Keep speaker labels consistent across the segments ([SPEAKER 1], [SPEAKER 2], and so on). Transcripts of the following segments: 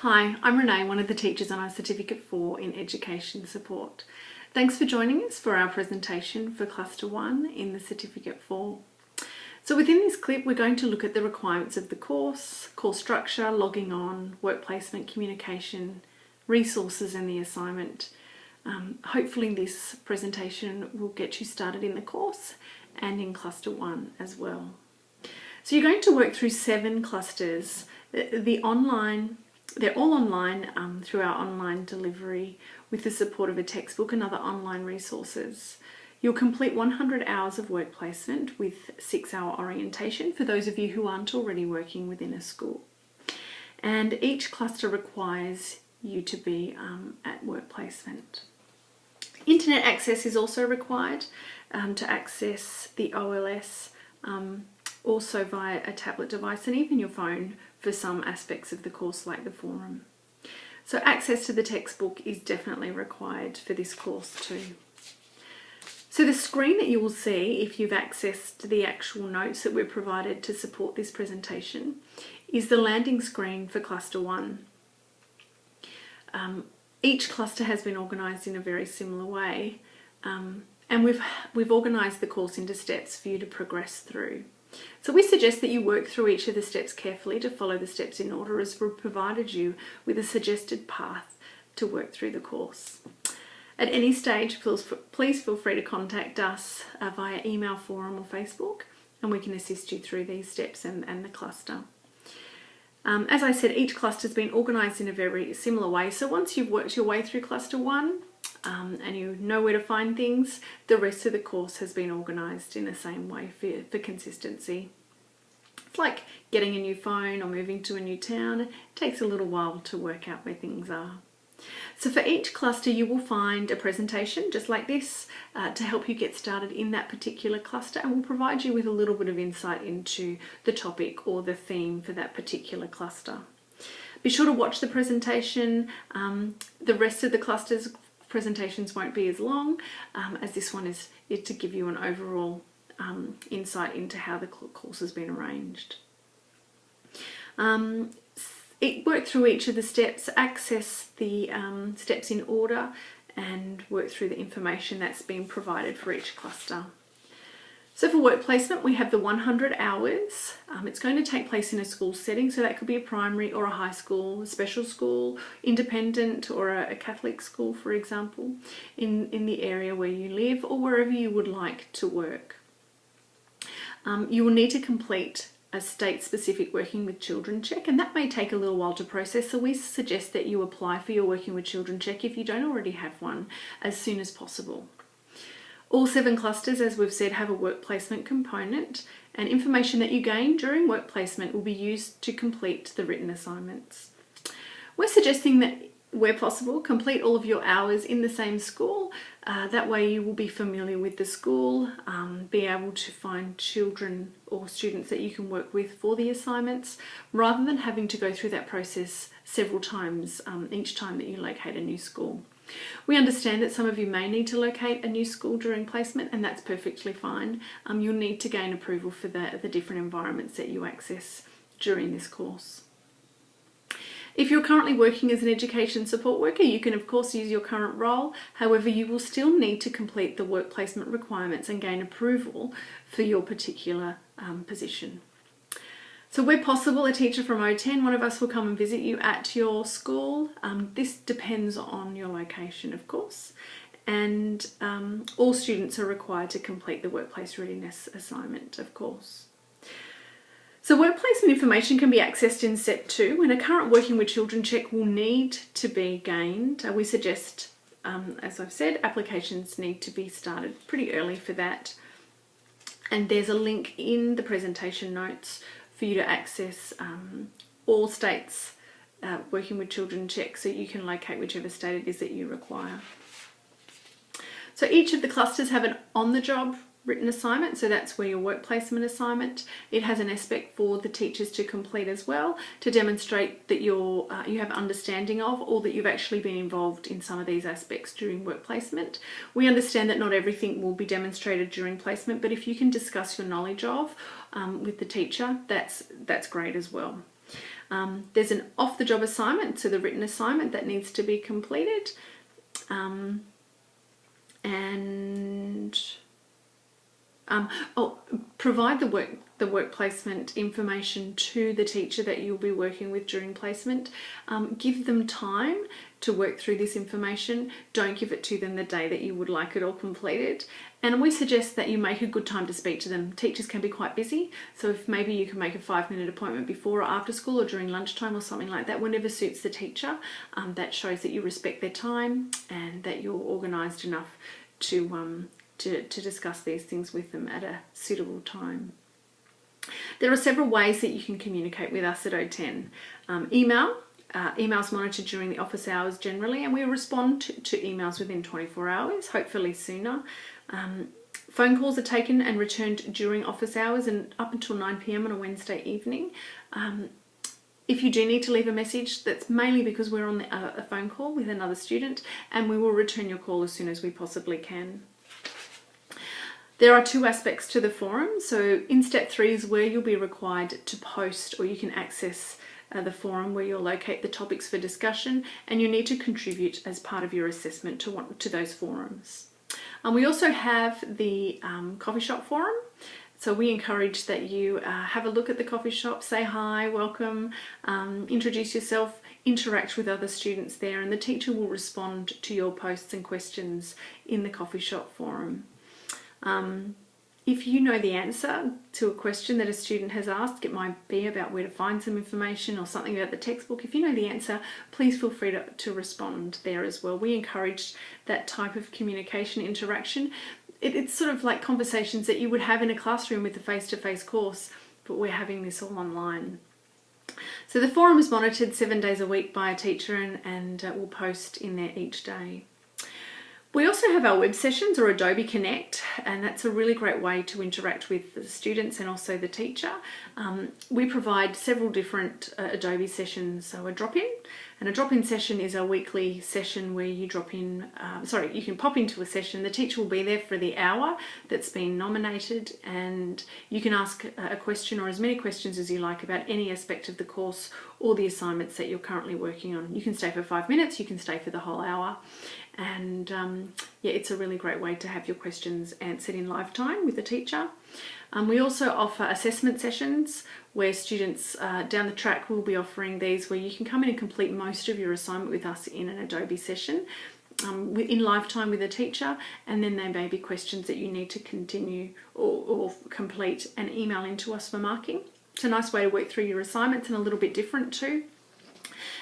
[SPEAKER 1] Hi, I'm Renee, one of the teachers on our Certificate 4 in Education Support. Thanks for joining us for our presentation for Cluster 1 in the Certificate 4. So within this clip we're going to look at the requirements of the course structure, logging on, work placement, communication, resources and the assignment. Hopefully this presentation will get you started in the course and in Cluster 1 as well. So you're going to work through 7 clusters. They're all online through our online delivery with the support of a textbook and other online resources. You'll complete 100 hours of work placement with 6-hour orientation for those of you who aren't already working within a school. And each cluster requires you to be at work placement. Internet access is also required to access the OLS, also via a tablet device and even your phone for some aspects of the course like the forum. So access to the textbook is definitely required for this course too. So the screen that you will see if you've accessed the actual notes that we're provided to support this presentation is the landing screen for Cluster 1. Each cluster has been organised in a very similar way and we've organised the course into steps for you to progress through. So we suggest that you work through each of the steps carefully to follow the steps in order as we've provided you with a suggested path to work through the course. At any stage, please feel free to contact us via email, forum or Facebook and we can assist you through these steps and the cluster. As I said, each cluster has been organised in a very similar way. So once you've worked your way through Cluster 1 and you know where to find things, the rest of the course has been organised in the same way for consistency. It's like getting a new phone or moving to a new town. It takes a little while to work out where things are. So for each cluster you will find a presentation just like this to help you get started in that particular cluster, and will provide you with a little bit of insight into the topic or the theme for that particular cluster. Be sure to watch the presentation. The rest of the clusters presentations won't be as long as this one is to give you an overall insight into how the course has been arranged. Work through each of the steps, access the steps in order and work through the information that's been provided for each cluster. So for work placement we have the 100 hours. It's going to take place in a school setting, so that could be a primary or a high school, a special school, independent or a Catholic school for example, in the area where you live or wherever you would like to work. You will need to complete a state-specific Working with Children check, and that may take a little while to process, so we suggest that you apply for your Working with Children check if you don't already have one as soon as possible. All 7 clusters, as we've said, have a work placement component, and information that you gain during work placement will be used to complete the written assignments. We're suggesting that where possible, complete all of your hours in the same school. That way you will be familiar with the school, be able to find children or students that you can work with for the assignments, rather than having to go through that process several times each time that you locate a new school. We understand that some of you may need to locate a new school during placement, and that's perfectly fine. You'll need to gain approval for the different environments that you access during this course. If you're currently working as an education support worker, you can of course use your current role. However, you will still need to complete the work placement requirements and gain approval for your particular position. So where possible, a teacher from O10, one of us will come and visit you at your school. This depends on your location, of course. And all students are required to complete the workplace readiness assignment, of course. So work placement information can be accessed in Step 2, and a current Working with Children check will need to be gained. We suggest, as I've said, applications need to be started pretty early for that. And there's a link in the presentation notes for you to access all states' Working with Children checks, so you can locate whichever state it is that you require. So each of the clusters have an on-the-job written assignment, so that's where your work placement assignment. It has an aspect for the teachers to complete as well, to demonstrate that you have understanding of, or that you've actually been involved in some of these aspects during work placement. We understand that not everything will be demonstrated during placement, but if you can discuss your knowledge of with the teacher, that's great as well. There's an off-the-job assignment, so the written assignment that needs to be completed. Provide the work placement information to the teacher that you'll be working with during placement. Give them time to work through this information. Don't give it to them the day that you would like it all completed. And we suggest that you make a good time to speak to them. Teachers can be quite busy, so if maybe you can make a 5-minute appointment before or after school or during lunchtime or something like that, whenever suits the teacher, that shows that you respect their time and that you're organised enough to discuss these things with them at a suitable time. There are several ways that you can communicate with us at O10. Emails monitored during the office hours generally, and we respond to emails within 24 hours, hopefully sooner. Phone calls are taken and returned during office hours and up until 9 p.m. on a Wednesday evening. If you do need to leave a message, that's mainly because we're on a phone call with another student, and we will return your call as soon as we possibly can. There are 2 aspects to the forum. So in step 3 is where you'll be required to post, or you can access the forum where you'll locate the topics for discussion, and you need to contribute as part of your assessment to those forums. We also have the coffee shop forum. So we encourage that you have a look at the coffee shop, say hi, welcome, introduce yourself, interact with other students there, and the teacher will respond to your posts and questions in the coffee shop forum. If you know the answer to a question that a student has asked, it might be about where to find some information or something about the textbook. If you know the answer, please feel free to respond there as well. We encourage that type of communication interaction. It's sort of like conversations that you would have in a classroom with a face-to-face course, but we're having this all online. So the forum is monitored 7 days a week by a teacher, and we'll post in there each day. We also have our web sessions, or Adobe Connect, and that's a really great way to interact with the students and also the teacher. We provide several different Adobe sessions. So a drop-in, and a drop-in session is a weekly session where you drop in, you can pop into a session. The teacher will be there for the hour that's been nominated, and you can ask a question or as many questions as you like about any aspect of the course or the assignments that you're currently working on. You can stay for 5 minutes, you can stay for the whole hour. And it's a really great way to have your questions answered in live time with the teacher. We also offer assessment sessions where students down the track will be offering these, where you can come in and complete most of your assignment with us in an Adobe session in live time with a teacher, and then there may be questions that you need to continue or complete and email into us for marking. It's a nice way to work through your assignments and a little bit different too.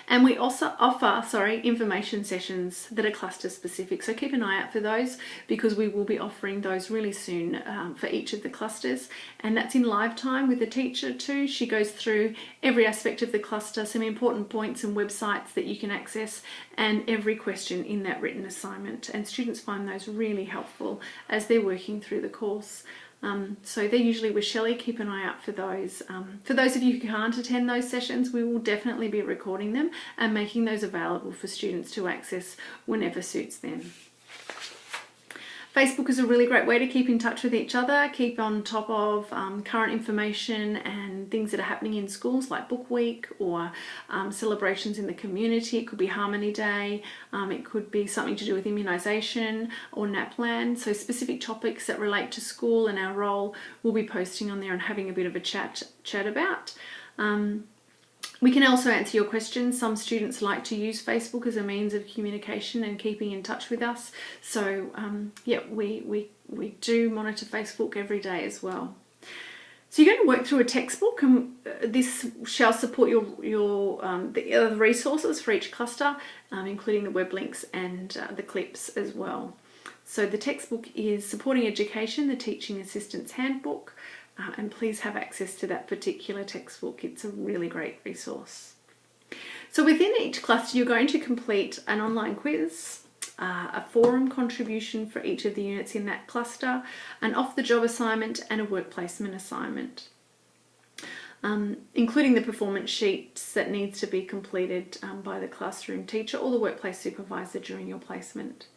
[SPEAKER 1] And we also offer, information sessions that are cluster specific. So keep an eye out for those, because we will be offering those really soon for each of the clusters. And that's in live time with the teacher too. She goes through every aspect of the cluster, some important points and websites that you can access, and every question in that written assignment. And students find those really helpful as they're working through the course. So they're usually with Shelley. Keep an eye out for those. For those of you who can't attend those sessions, we will definitely be recording them and making those available for students to access whenever suits them. Facebook is a really great way to keep in touch with each other, keep on top of current information and things that are happening in schools, like Book Week or celebrations in the community. It could be Harmony Day, it could be something to do with immunisation or NAPLAN. So specific topics that relate to school and our role, we'll be posting on there and having a bit of a chat about. We can also answer your questions. Some students like to use Facebook as a means of communication and keeping in touch with us. So we do monitor Facebook every day as well. So you're going to work through a textbook, and this shall support the other resources for each cluster, including the web links and the clips as well. So the textbook is Supporting Education, the Teaching Assistant's Handbook. And please have access to that particular textbook. It's a really great resource. So within each cluster, you're going to complete an online quiz, a forum contribution for each of the units in that cluster, an off-the-job assignment, and a work placement assignment, including the performance sheets that needs to be completed by the classroom teacher or the workplace supervisor during your placement.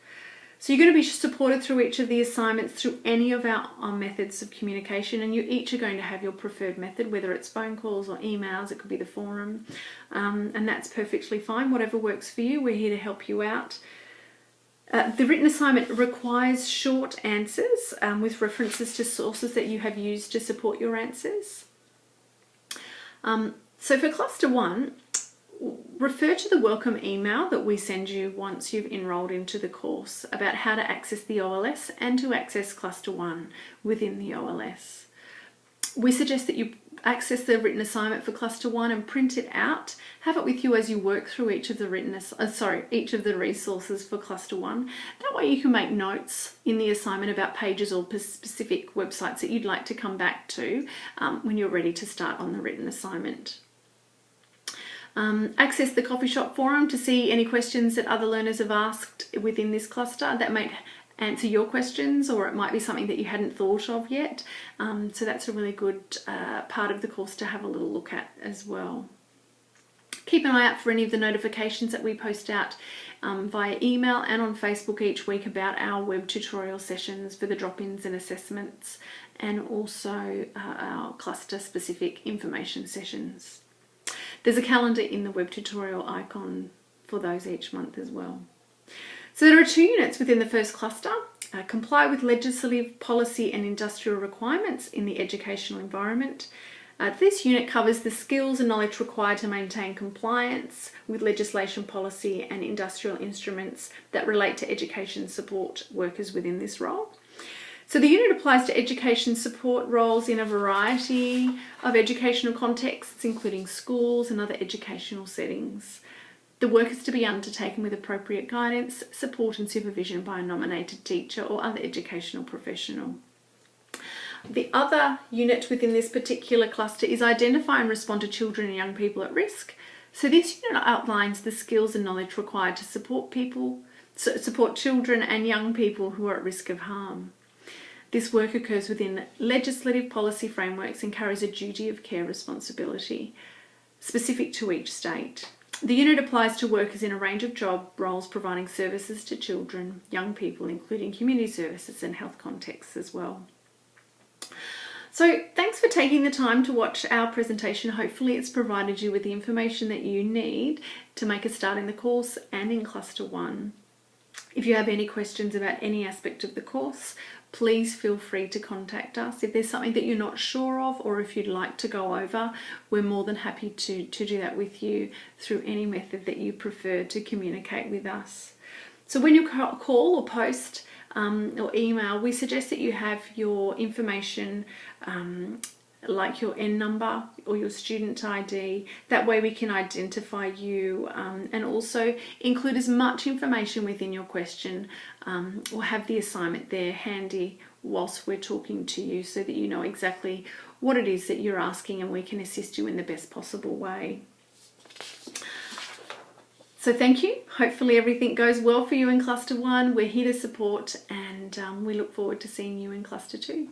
[SPEAKER 1] So you're going to be supported through each of the assignments through any of our methods of communication, and you each are going to have your preferred method, whether it's phone calls or emails, it could be the forum, and that's perfectly fine. Whatever works for you, we're here to help you out. The written assignment requires short answers with references to sources that you have used to support your answers. So for Cluster 1, refer to the welcome email that we send you once you've enrolled into the course about how to access the OLS and to access Cluster 1 within the OLS. We suggest that you access the written assignment for Cluster 1 and print it out. Have it with you as you work through each of the each of the resources for Cluster 1. That way you can make notes in the assignment about pages or specific websites that you'd like to come back to when you're ready to start on the written assignment. Access the coffee shop forum to see any questions that other learners have asked within this cluster that might answer your questions, or it might be something that you hadn't thought of yet. So that's a really good part of the course to have a little look at as well. Keep an eye out for any of the notifications that we post out via email and on Facebook each week about our web tutorial sessions for the drop-ins and assessments, and also our cluster specific information sessions. There's a calendar in the web tutorial icon for those each month as well. So there are 2 units within the first cluster. Comply with legislative, policy and industrial requirements in the educational environment. This unit covers the skills and knowledge required to maintain compliance with legislation, policy and industrial instruments that relate to education support workers within this role. So the unit applies to education support roles in a variety of educational contexts, including schools and other educational settings. The work is to be undertaken with appropriate guidance, support and supervision by a nominated teacher or other educational professional. The other unit within this particular cluster is identify and respond to children and young people at risk. So this unit outlines the skills and knowledge required to support children and young people who are at risk of harm. This work occurs within legislative policy frameworks and carries a duty of care responsibility specific to each state. The unit applies to workers in a range of job roles providing services to children, young people, including community services and health contexts as well. So thanks for taking the time to watch our presentation. Hopefully it's provided you with the information that you need to make a start in the course and in Cluster 1. If you have any questions about any aspect of the course, please feel free to contact us. If there's something that you're not sure of, or if you'd like to go over, we're more than happy to do that with you through any method that you prefer to communicate with us. So when you call or post or email, we suggest that you have your information like your N number or your student ID. That way we can identify you and also include as much information within your question or have the assignment there handy whilst we're talking to you so that you know exactly what it is that you're asking and we can assist you in the best possible way. So thank you. Hopefully everything goes well for you in Cluster 1. We're here to support and we look forward to seeing you in Cluster 2.